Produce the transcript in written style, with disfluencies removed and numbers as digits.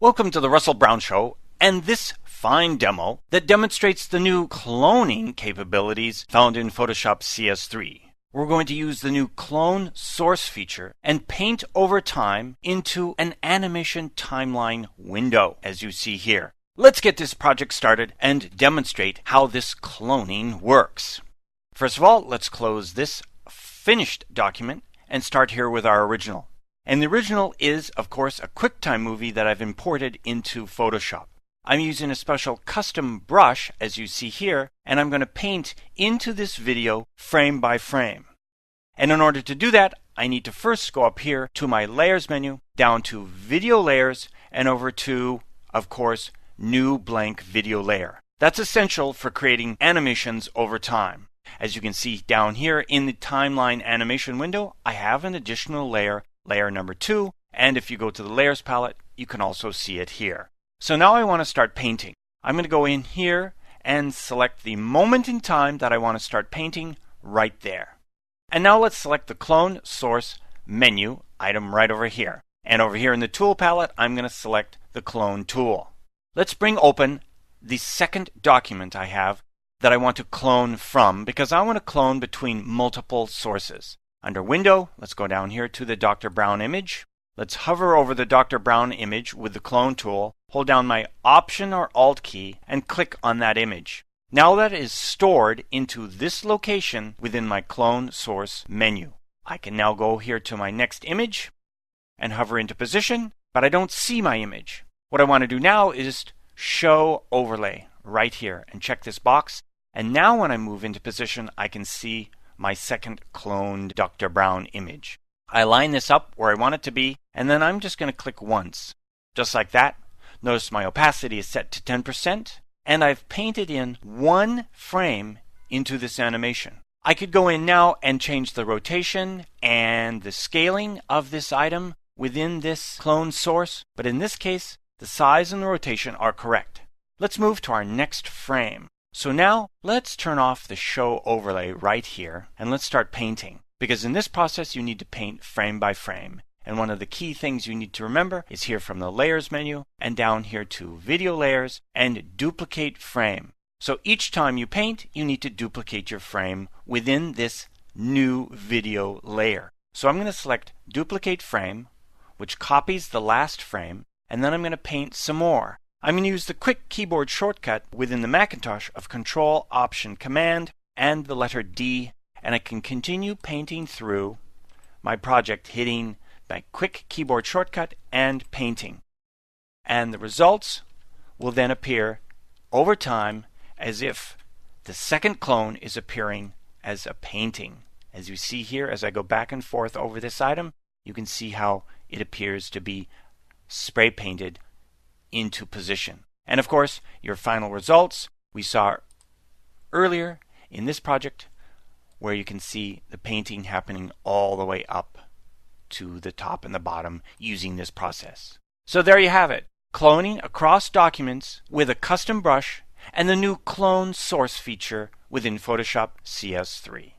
Welcome to the Russell Brown Show and this fine demo that demonstrates the new cloning capabilities found in Photoshop CS3. We're going to use the new clone source feature and paint over time into an animation timeline window, as you see here. Let's get this project started and demonstrate how this cloning works. First of all, let's close this finished document and start here with our original. And the original is, of course, a QuickTime movie that I've imported into Photoshop. I'm using a special custom brush, as you see here, and I'm going to paint into this video frame by frame. And in order to do that, I need to first go up here to my Layers menu, down to Video Layers, and over to, of course, New Blank Video Layer. That's essential for creating animations over time. As you can see down here in the Timeline Animation window, I have an additional layer, layer number 2, and if you go to the Layers palette, you can also see it here. So now I want to start painting. I'm going to go in here and select the moment in time that I want to start painting right there. And now let's select the Clone Source menu item right over here. And over here in the Tool palette, I'm going to select the Clone tool. Let's bring open the second document I have that I want to clone from, because I want to clone between multiple sources. Under Window, let's go down here to the Dr. Brown image. Let's hover over the Dr. Brown image with the Clone tool, hold down my Option or Alt key, and click on that image. Now that is stored into this location within my Clone Source menu. I can now go here to my next image and hover into position, but I don't see my image. What I want to do now is Show Overlay right here and check this box. And now when I move into position, I can see my second cloned Dr. Brown image. I line this up where I want it to be, and then I'm just going to click once. Just like that. Notice my opacity is set to 10%, and I've painted in one frame into this animation. I could go in now and change the rotation and the scaling of this item within this clone source, but in this case, the size and the rotation are correct. Let's move to our next frame. So now, let's turn off the Show Overlay right here, and let's start painting. Because in this process, you need to paint frame by frame. And one of the key things you need to remember is here from the Layers menu, and down here to Video Layers, and Duplicate Frame. So each time you paint, you need to duplicate your frame within this new video layer. So I'm going to select Duplicate Frame, which copies the last frame, and then I'm going to paint some more. I'm going to use the quick keyboard shortcut within the Macintosh of Control, Option, Command, and the letter D, and I can continue painting through my project hitting my quick keyboard shortcut and painting. And the results will then appear over time as if the second clone is appearing as a painting. As you see here, as I go back and forth over this item, you can see how it appears to be spray painted into position. And of course, your final results we saw earlier in this project, where you can see the painting happening all the way up to the top and the bottom using this process. So there you have it, cloning across documents with a custom brush and the new Clone Source feature within Photoshop CS3.